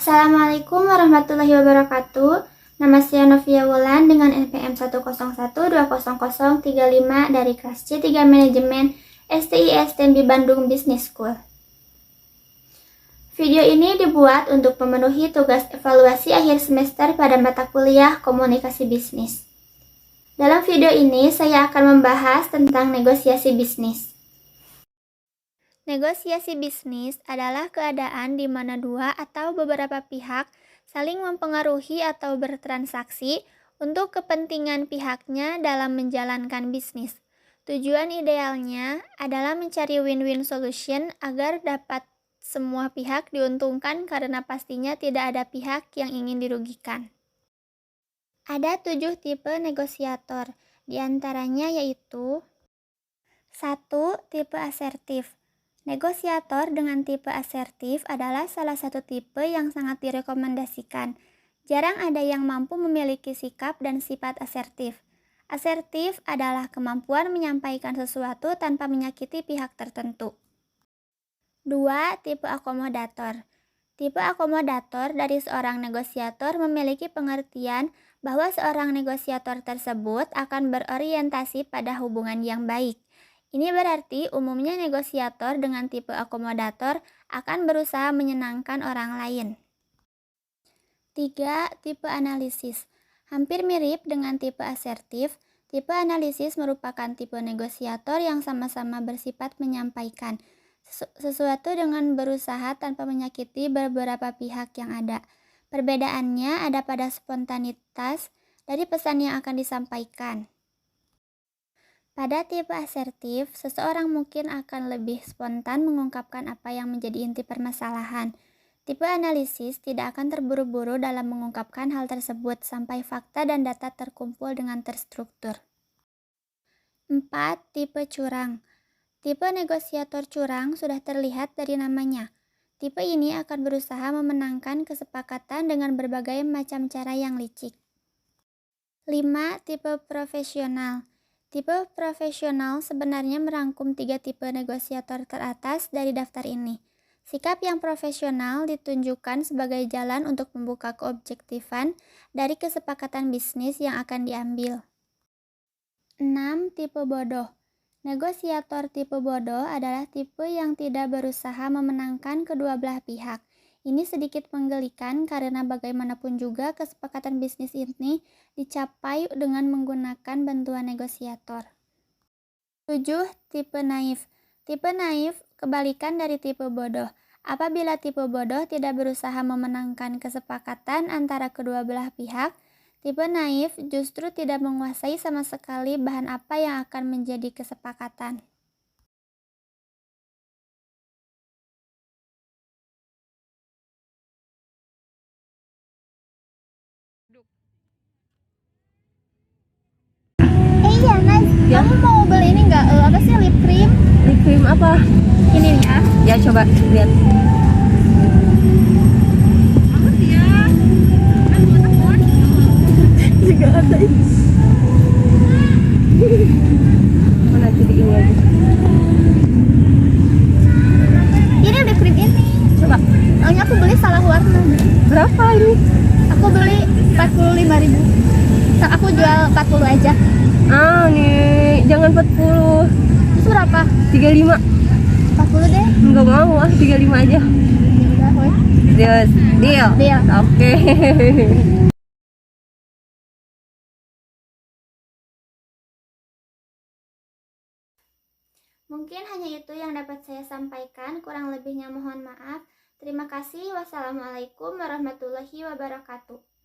Assalamualaikum warahmatullahi wabarakatuh. Nama saya Novia Wulan dengan NPM 101200035 dari kelas C3 Manajemen STIS TMB Bandung Business School. Video ini dibuat untuk memenuhi tugas evaluasi akhir semester pada mata kuliah Komunikasi Bisnis. Dalam video ini saya akan membahas tentang negosiasi bisnis. Negosiasi bisnis adalah keadaan di mana dua atau beberapa pihak saling mempengaruhi atau bertransaksi untuk kepentingan pihaknya dalam menjalankan bisnis. Tujuan idealnya adalah mencari win-win solution agar dapat semua pihak diuntungkan karena pastinya tidak ada pihak yang ingin dirugikan. Ada 7 tipe negosiator, diantaranya yaitu 1. Tipe asertif. Negosiator dengan tipe asertif adalah salah satu tipe yang sangat direkomendasikan. Jarang ada yang mampu memiliki sikap dan sifat asertif. Asertif adalah kemampuan menyampaikan sesuatu tanpa menyakiti pihak tertentu. 2. Tipe akomodator. Tipe akomodator dari seorang negosiator memiliki pengertian bahwa seorang negosiator tersebut akan berorientasi pada hubungan yang baik. Ini berarti umumnya negosiator dengan tipe akomodator akan berusaha menyenangkan orang lain. 3. Tipe analisis. Hampir mirip dengan tipe asertif, tipe analisis merupakan tipe negosiator yang sama-sama bersifat menyampaikan sesuatu dengan berusaha tanpa menyakiti beberapa pihak yang ada. Perbedaannya ada pada spontanitas dari pesan yang akan disampaikan. Pada tipe asertif, seseorang mungkin akan lebih spontan mengungkapkan apa yang menjadi inti permasalahan. Tipe analisis tidak akan terburu-buru dalam mengungkapkan hal tersebut sampai fakta dan data terkumpul dengan terstruktur. 4. Tipe curang. Tipe negosiator curang sudah terlihat dari namanya. Tipe ini akan berusaha memenangkan kesepakatan dengan berbagai macam cara yang licik. 5. Tipe profesional. Tipe profesional sebenarnya merangkum 3 tipe negosiator teratas dari daftar ini. Sikap yang profesional ditunjukkan sebagai jalan untuk membuka keobjektifan dari kesepakatan bisnis yang akan diambil. 6. Tipe bodoh. Negosiator tipe bodoh adalah tipe yang tidak berusaha memenangkan kedua belah pihak. Ini sedikit menggelikan karena bagaimanapun juga kesepakatan bisnis ini dicapai dengan menggunakan bantuan negosiator. 7. Tipe naif. Tipe naif kebalikan dari tipe bodoh. Apabila tipe bodoh tidak berusaha memenangkan kesepakatan antara kedua belah pihak, tipe naif justru tidak menguasai sama sekali bahan apa yang akan menjadi kesepakatan. Iya Mas, ya? Kamu mau beli ini nggak? Apa sih lip cream? Lip cream apa? Ini ya. Ya coba lihat. Apa sih ya? Juga ada ini. Mana jadi ini aja. Ini lip cream ini. Coba. Soalnya aku beli salah warna. Berapa ini? Aku beli 45.000. Aku jual 40 aja. Ah nih, jangan 40. Terus berapa? 35. 40 deh. Enggak mau ah, 35 aja. Udah, woy. Deal. Deal. Oke. Mungkin hanya itu yang dapat saya sampaikan, kurang lebihnya mohon maaf. Terima kasih. Wassalamualaikum warahmatullahi wabarakatuh.